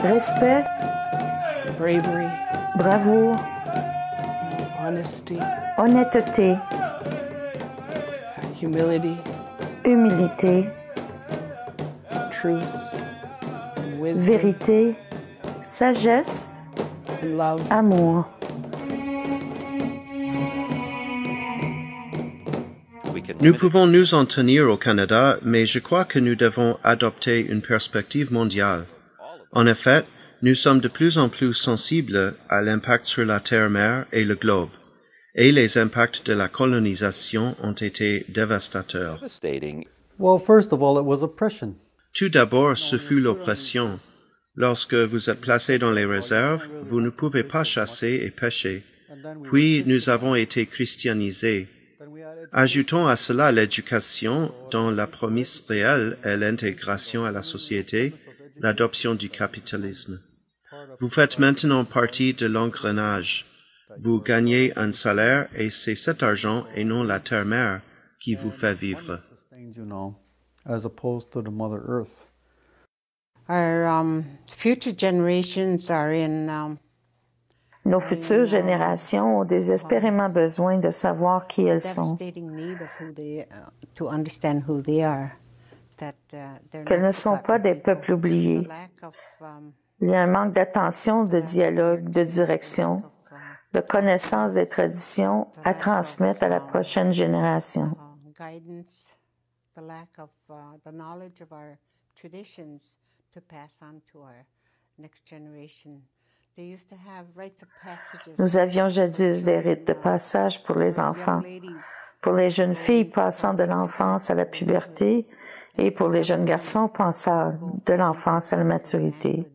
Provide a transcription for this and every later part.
respect, bravery, bravoure, honesty, honnêteté, humility, humilité, truth, and wisdom, vérité, sagesse, and love. amour. Nous pouvons nous en tenir au Canada, mais je crois que nous devons adopter une perspective mondiale. En effet, nous sommes de plus en plus sensibles à l'impact sur la terre-mère et le globe, et les impacts de la colonisation ont été dévastateurs. Well, first of all, it was oppression. Tout d'abord, ce fut l'oppression. Lorsque vous êtes placé dans les réserves, vous ne pouvez pas chasser et pêcher. Puis, nous avons été christianisés. Ajoutons à cela l'éducation, dont la promesse réelle est l'intégration à la société, l'adoption du capitalisme. Vous faites maintenant partie de l'engrenage. Vous gagnez un salaire et c'est cet argent et non la terre-mère qui vous fait vivre. As opposed to the Mother Earth. Our future generations are in Nos futures générations ont désespérément besoin de savoir qui elles sont, qu'elles ne sont pas des peuples oubliés. Il y a un manque d'attention, de dialogue, de direction, de connaissance des traditions à transmettre à la prochaine génération. Nous avions jadis des rites de passage pour les enfants, pour les jeunes filles passant de l'enfance à la puberté et pour les jeunes garçons passant de l'enfance à la maturité.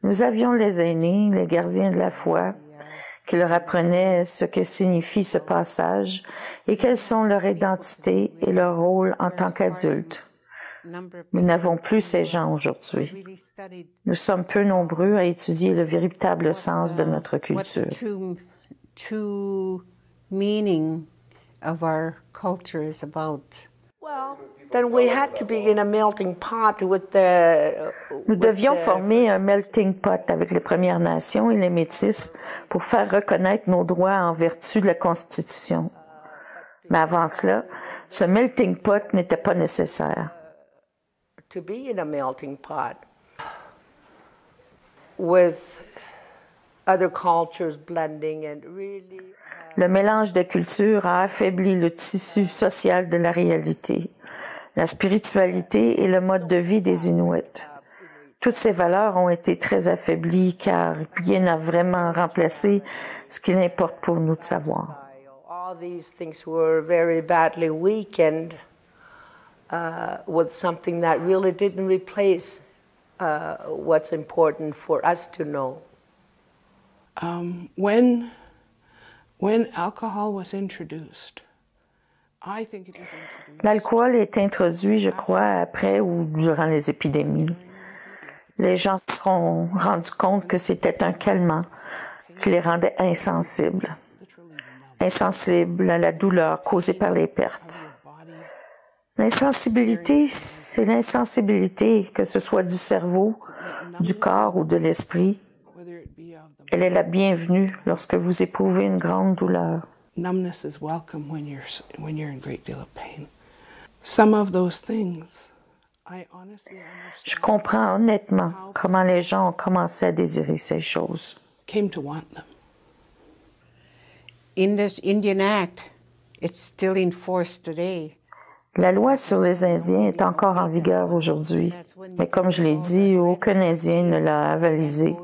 Nous avions les aînés, les gardiens de la foi, qui leur apprenaient ce que signifie ce passage et quelles sont leur identité et leur rôle en tant qu'adultes. Nous n'avons plus ces gens aujourd'hui. Nous sommes peu nombreux à étudier le véritable sens de notre culture. Nous devions former un melting pot avec les Premières Nations et les Métis pour faire reconnaître nos droits en vertu de la Constitution. Mais avant cela, ce melting pot n'était pas nécessaire. To be in a melting pot with other cultures blending and really. Le mélange de cultures a affaibli le tissu social de la réalité, la spiritualité et le mode de vie des Inuits. Toutes ces valeurs ont été très affaiblies car rien n'a vraiment remplacé ce qu'il importe pour nous de savoir. All these things were very badly weakened. With something that really didn't replace what's important for us to know. When alcohol was introduced, I think it was introduced. L'alcool est introduit, je crois, après ou durant les épidémies. Les gens se sont rendus compte que c'était un calmant qui les rendait insensibles. Insensibles à la douleur causée par les pertes. L'insensibilité, c'est l'insensibilité, que ce soit du cerveau, du corps ou de l'esprit. Elle est la bienvenue lorsque vous éprouvez une grande douleur. Numbness is welcome when you're in great deal of pain. Some of those things, I honestly understand. Je comprends honnêtement comment les gens ont commencé à désirer ces choses. Came to want them. In this Indian Act, it's still in force today. La loi sur les Indiens est encore en vigueur aujourd'hui, mais comme je l'ai dit, aucun Indien ne l'a avalisée.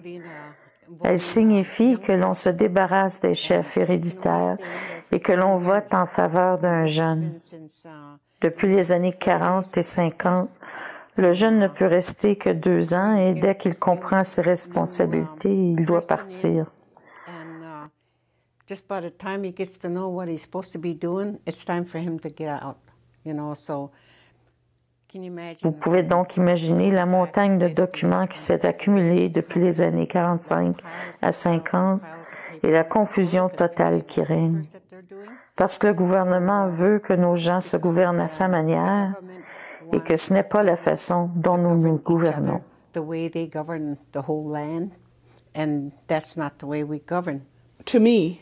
Elle signifie que l'on se débarrasse des chefs héréditaires et que l'on vote en faveur d'un jeune. Depuis les années 40 et 50, le jeune ne peut rester que 2 ans et dès qu'il comprend ses responsabilités, il doit partir. Just by the time he gets to know what he's supposed to be doing, it's time for him to get out. Vous pouvez donc imaginer la montagne de documents qui s'est accumulée depuis les années 45 à 50 et la confusion totale qui règne. parce que le gouvernement veut que nos gens se gouvernent à sa manière et que ce n'est pas la façon dont nous nous gouvernons. The way they govern the whole land, and that's not the way we govern. To me,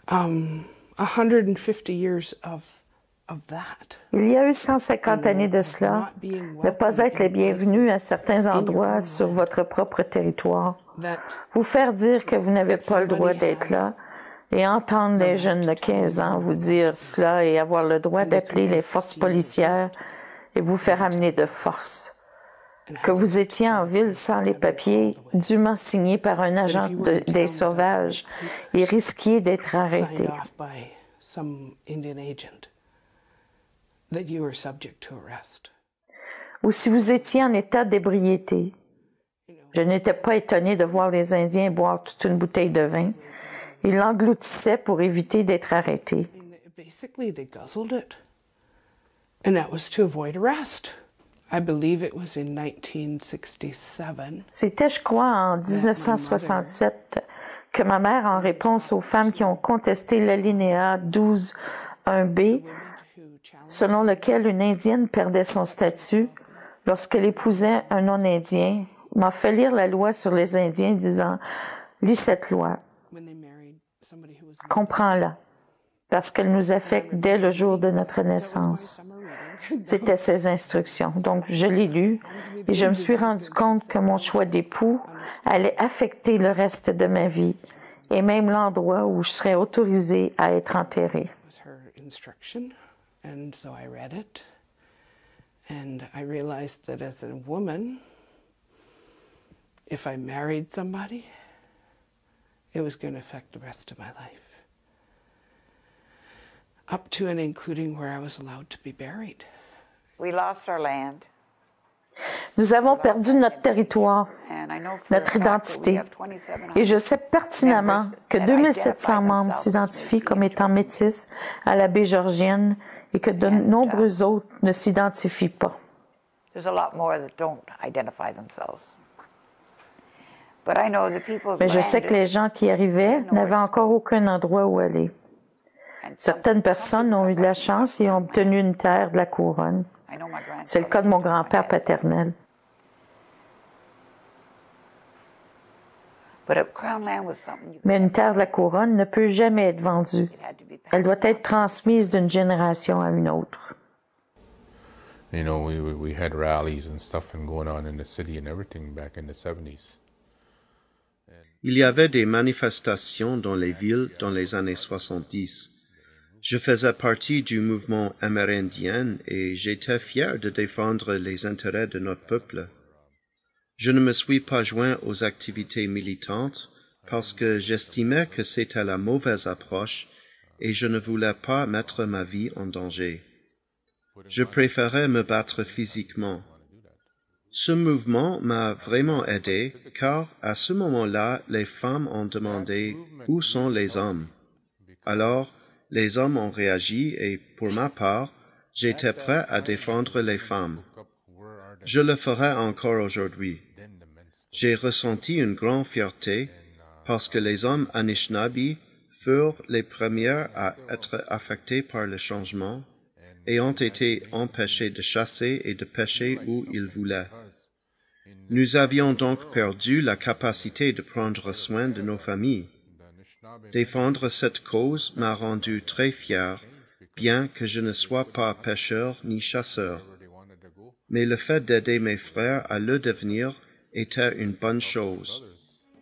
150 years of that. Il y a eu 150 années de cela, ne pas être les bienvenus à certains endroits sur votre propre territoire, vous faire dire que vous n'avez pas le droit d'être là, et entendre les jeunes de 15 ans vous dire cela et avoir le droit d'appeler les forces policières et vous faire amener de force. Que vous étiez en ville sans les papiers, dûment signés par un agent des sauvages et risquiez d'être arrêté. Ou si vous étiez en état d'ébriété. Je n'étais pas étonné de voir les Indiens boire toute une bouteille de vin. Ils l'engloutissaient pour éviter d'être arrêtés. Basically, they guzzled it, and that was to avoid arrest. I believe it was in 1967. C'était, je crois, en 1967 que ma mère, en réponse aux femmes qui ont contesté l'alinéa 12.1b, selon lequel une Indienne perdait son statut lorsqu'elle épousait un non-Indien, m'a fait lire la loi sur les Indiens disant « Lis cette loi, comprends-la, parce qu'elle nous affecte dès le jour de notre naissance. » C'était ses instructions. Donc, je l'ai lu et je me suis rendu compte que mon choix d'époux allait affecter le reste de ma vie et même l'endroit où je serais autorisée à être enterrée. And so I read it, and I realized that as a woman, if I married somebody, it was going to affect the rest of my life, up to and including where I was allowed to be buried. We lost our land. Nous avons perdu notre territoire, notre identité, et je sais pertinemment que 2700 membres s'identifient comme étant métis à la baie Georgienne et que de nombreux autres ne s'identifient pas. Mais je sais que les gens qui arrivaient n'avaient encore aucun endroit où aller. Certaines personnes ont eu de la chance et ont obtenu une terre de la couronne. C'est le cas de mon grand-père paternel. Mais une terre de la couronne ne peut jamais être vendue. Elle doit être transmise d'une génération à une autre. You know, we had rallies and stuff and going on in the city and everything back in the 70s. Il y avait des manifestations dans les villes dans les années 70. Je faisais partie du mouvement amérindien et j'étais fier de défendre les intérêts de notre peuple. Je ne me suis pas joint aux activités militantes parce que j'estimais que c'était la mauvaise approche et je ne voulais pas mettre ma vie en danger. Je préférais me battre physiquement. Ce mouvement m'a vraiment aidé car à ce moment-là, les femmes ont demandé « Où sont les hommes ?» Alors, les hommes ont réagi et, pour ma part, j'étais prêt à défendre les femmes. Je le ferai encore aujourd'hui. J'ai ressenti une grande fierté parce que les hommes Anishinaabe furent les premiers à être affectés par le changement et ont été empêchés de chasser et de pêcher où ils voulaient. Nous avions donc perdu la capacité de prendre soin de nos familles. Défendre cette cause m'a rendu très fier, bien que je ne sois pas pêcheur ni chasseur. Mais le fait d'aider mes frères à le devenir était une bonne chose,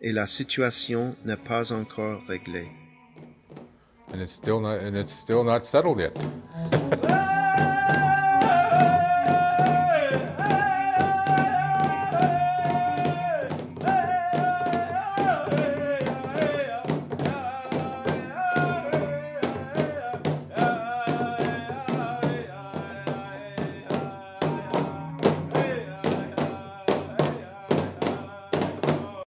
et la situation n'est pas encore réglée. And it's still not settled yet.